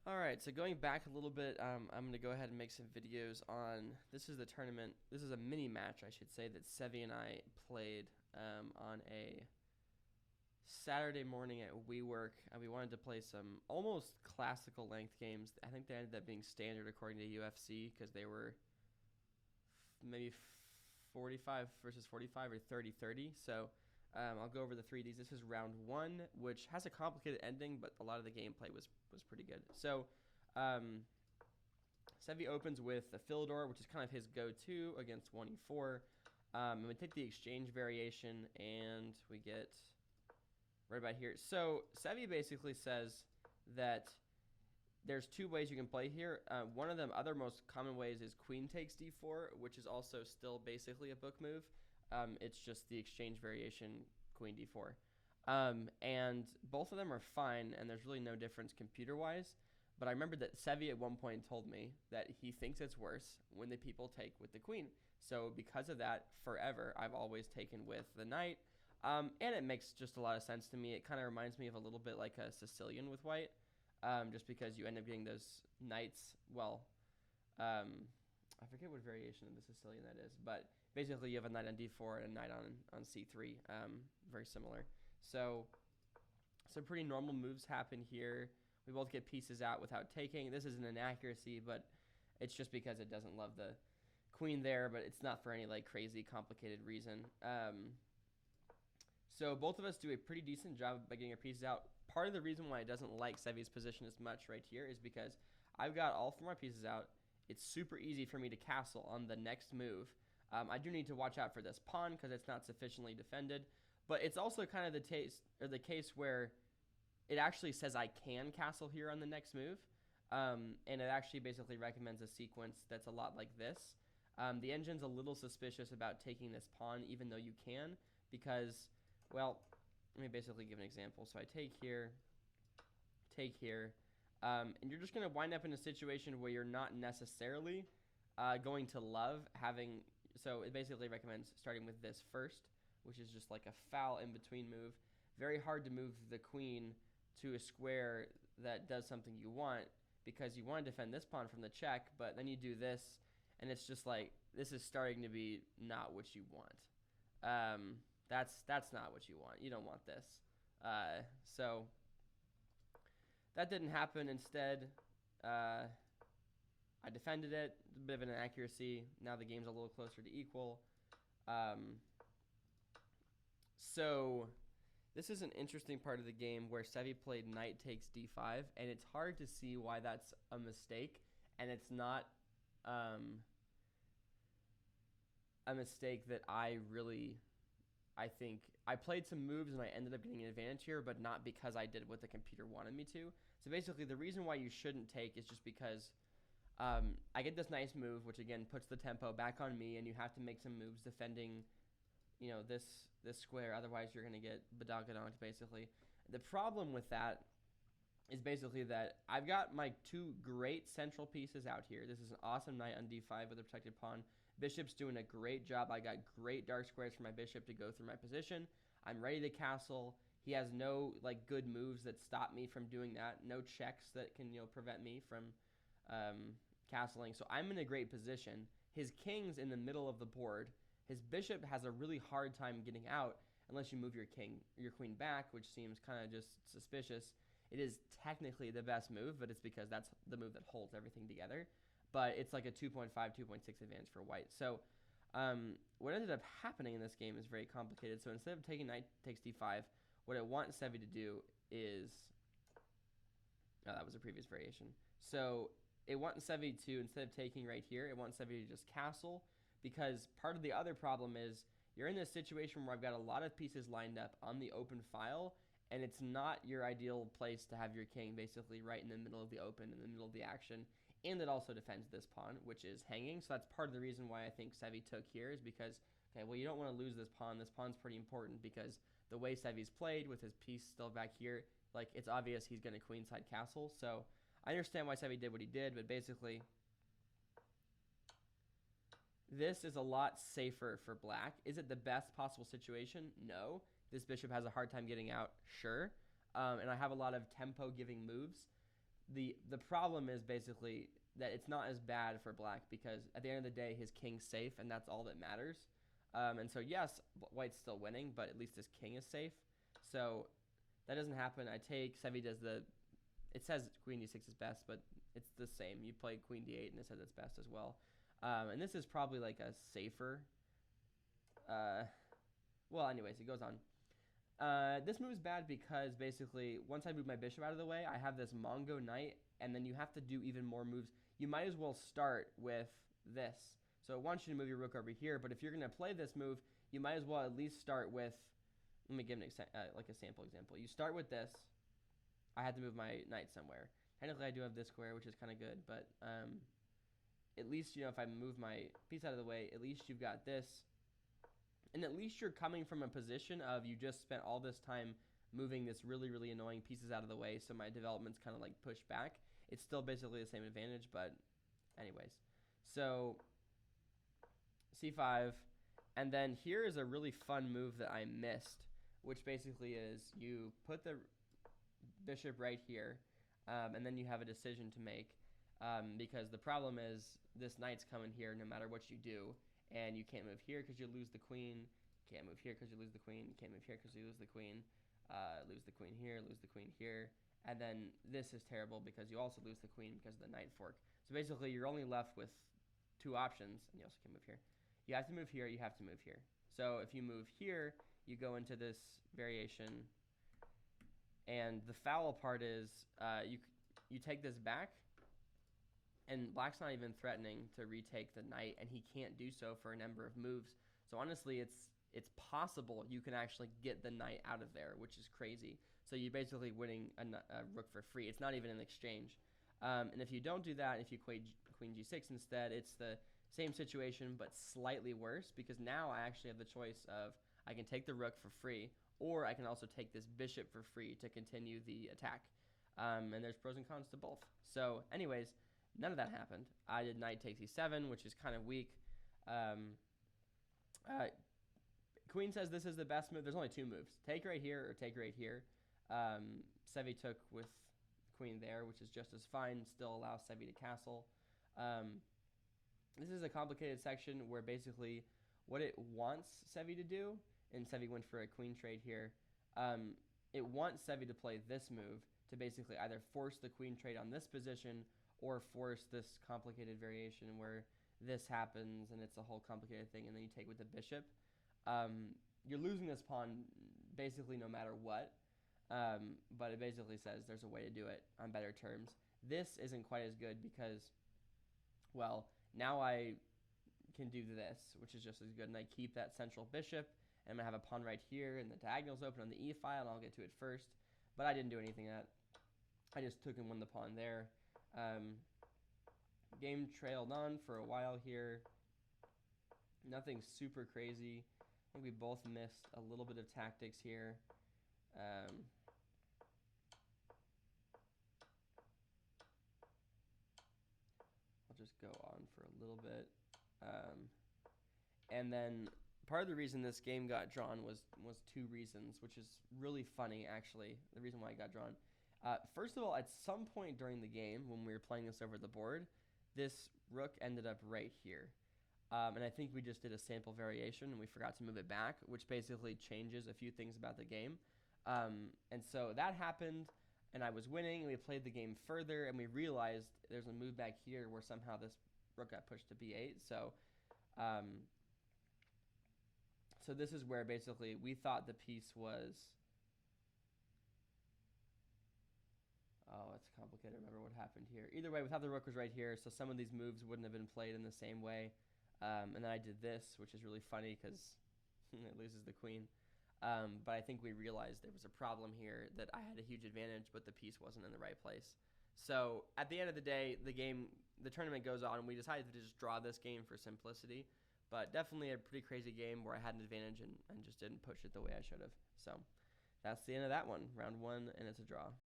All right, so going back a little bit, I'm going to go ahead and make some videos on, this is the tournament, this is a mini match, I should say, that Sevi and I played on a Saturday morning at WeWork. We wanted to play some almost classical length games. I think they ended up being standard according to UFC because they were maybe 45 versus 45 or 30-30. So I'll go over the 3Ds. This is round one, which has a complicated ending, but a lot of the gameplay was pretty good. So Sevi opens with a Philidor, which is kind of his go-to against 1e4. And we take the exchange variation, and we get right about here. So Sevi basically says that there's two ways you can play here. One of them, other most common ways, is queen takes d4, which is also still basically a book move. It's just the exchange variation, queen d4. And both of them are fine, and there's really no difference computer-wise. But I remember that Sevi at one point told me that he thinks it's worse when the people take with the queen. So because of that, forever, I've always taken with the knight. And it makes just a lot of sense to me. It kind of reminds me of a little bit like a Sicilian with white, just because you end up getting those knights. Well, I forget what variation of the Sicilian that is, but basically you have a knight on d4 and a knight on c3, very similar. So some pretty normal moves happen here. We both get pieces out without taking. This is an inaccuracy, but it's just because it doesn't love the queen there, but it's not for any like crazy complicated reason. So both of us do a pretty decent job by getting our pieces out. Part of the reason why it doesn't like Sevi's position as much right here is because I've got all four of my pieces out. It's super easy for me to castle on the next move. I do need to watch out for this pawn because it's not sufficiently defended, but it's also kind of the case where it actually says I can castle here on the next move, and it actually basically recommends a sequence that's a lot like this. The engine's a little suspicious about taking this pawn, even though you can, because, well, let me basically give an example. So I take here, and you're just going to wind up in a situation where you're not necessarily going to love having. So it basically recommends starting with this first, which is just like a foul in between move. Very hard to move the queen to a square that does something you want because you want to defend this pawn from the check, but then you do this, and it's just like this is starting to be not what you want. That's not what you want. You don't want this. So that didn't happen. Instead, I defended it. A bit of an inaccuracy. Now the game's a little closer to equal. So this is an interesting part of the game where Sevi played knight takes d5, and it's hard to see why that's a mistake, and it's not a mistake that I think I played some moves and I ended up getting an advantage here, but not because I did what the computer wanted me to. So basically, the reason why you shouldn't take is just because I get this nice move, which again puts the tempo back on me, and you have to make some moves defending, this square. Otherwise, you're going to get bedagadoned, basically. The problem with that is basically that I've got my two great central pieces out here. This is an awesome knight on d5 with a protected pawn. Bishop's doing a great job. I got great dark squares for my bishop to go through my position. I'm ready to castle. He has no good moves that stop me from doing that. No checks that can prevent me from castling. So I'm in a great position. His king's in the middle of the board. His bishop has a really hard time getting out unless you move your queen back, which seems kind of just suspicious. It is technically the best move, but it's because that's the move that holds everything together. But it's like a 2.5, 2.6 advantage for white. So what ended up happening in this game is very complicated. So instead of taking knight takes d5, what I want Sevi to do is... Oh, that was a previous variation. So it wants Sevi to, instead of taking right here, it wants Sevi to just castle, because part of the other problem is you're in this situation where I've got a lot of pieces lined up on the open file, and it's not your ideal place to have your king basically right in the middle of the open, in the middle of the action. And it also defends this pawn, which is hanging. So that's part of the reason why I think Sevi took here is because, okay, well, you don't want to lose this pawn. This pawn's pretty important because the way Sevi's played with his piece still back here, it's obvious he's going to queenside castle. So I understand why Sevi did what he did, but basically this is a lot safer for black. Is it the best possible situation? No. This bishop has a hard time getting out, sure. And I have a lot of tempo-giving moves. The problem is basically that it's not as bad for black because at the end of the day, his king's safe, and that's all that matters. And so yes, white's still winning, but at least his king is safe. So that doesn't happen. I take Sevi does the. It says queen d6 is best, but it's the same. You play queen d8, and it says it's best as well. And this is probably like a safer. Well, anyways, it goes on. This move is bad because basically once I move my bishop out of the way, I have this Mongo knight, and then you have to do even more moves. You might as well start with this. So it wants you to move your rook over here, but if you're going to play this move, you might as well at least start with, let me give like a sample example. You start with this. I had to move my knight somewhere. Technically, I do have this square, which is kind of good, but at least, if I move my piece out of the way, at least you've got this. And at least you're coming from a position of you just spent all this time moving this really, really annoying pieces out of the way, so my development's kind of like pushed back. It's still basically the same advantage, but anyways. So c5, and then here is a really fun move that I missed, which basically is you put the bishop right here, and then you have a decision to make, because the problem is this knight's coming here no matter what you do. And you can't move here because you lose the queen. Can't move here because you lose the queen. Can't move here because you lose the queen. Lose the queen here. Lose the queen here. And then this is terrible because you also lose the queen because of the knight fork. So basically, you're only left with two options. And you also can move here. You have to move here. You have to move here. So if you move here, you go into this variation. And the foul part is you take this back. And black's not even threatening to retake the knight, and he can't do so for a number of moves. So honestly, it's possible you can actually get the knight out of there, which is crazy. So you're basically winning a rook for free. It's not even an exchange. And if you don't do that, if you play queen g6 instead, it's the same situation but slightly worse, because now I actually have the choice of I can take the rook for free, or I can also take this bishop for free to continue the attack. And there's pros and cons to both. So anyways, none of that happened. I did knight takes e7, which is kind of weak. Queen says this is the best move. There's only two moves. Take right here or take right here. Sevi took with queen there, which is just as fine. Still allows Sevi to castle. This is a complicated section where basically what it wants Sevi to do, and Sevi went for a queen trade here, it wants Sevi to play this move to basically either force the queen trade on this position or force this complicated variation where this happens and it's a whole complicated thing, and then you take with the bishop. You're losing this pawn basically no matter what, but it basically says there's a way to do it on better terms. This isn't quite as good because, well, now I can do this, which is just as good, and I keep that central bishop, and I'm going to have a pawn right here, and the diagonal's open on the e file, and I'll get to it first, but I didn't do anything to that. I just took and won the pawn there. Game trailed on for a while here. Nothing super crazy. I think we both missed a little bit of tactics here. I'll just go on for a little bit. And then part of the reason this game got drawn was two reasons, which is really funny, actually, the reason why it got drawn. First of all, at some point during the game, when we were playing this over the board, this rook ended up right here. And I think we just did a sample variation, and we forgot to move it back, which basically changes a few things about the game. And so that happened, and I was winning, and we played the game further, and we realized there's a move back here where somehow this rook got pushed to b8. So this is where basically we thought the piece was... Oh, it's complicated. I remember what happened here. Either way, we thought the rook was right here, so some of these moves wouldn't have been played in the same way. And then I did this, which is really funny because it loses the queen. But I think we realized there was a problem here, that I had a huge advantage, but the piece wasn't in the right place. So at the end of the day, the tournament goes on, and we decided to just draw this game for simplicity. But definitely a pretty crazy game where I had an advantage and just didn't push it the way I should have. So that's the end of that one. Round one, and it's a draw.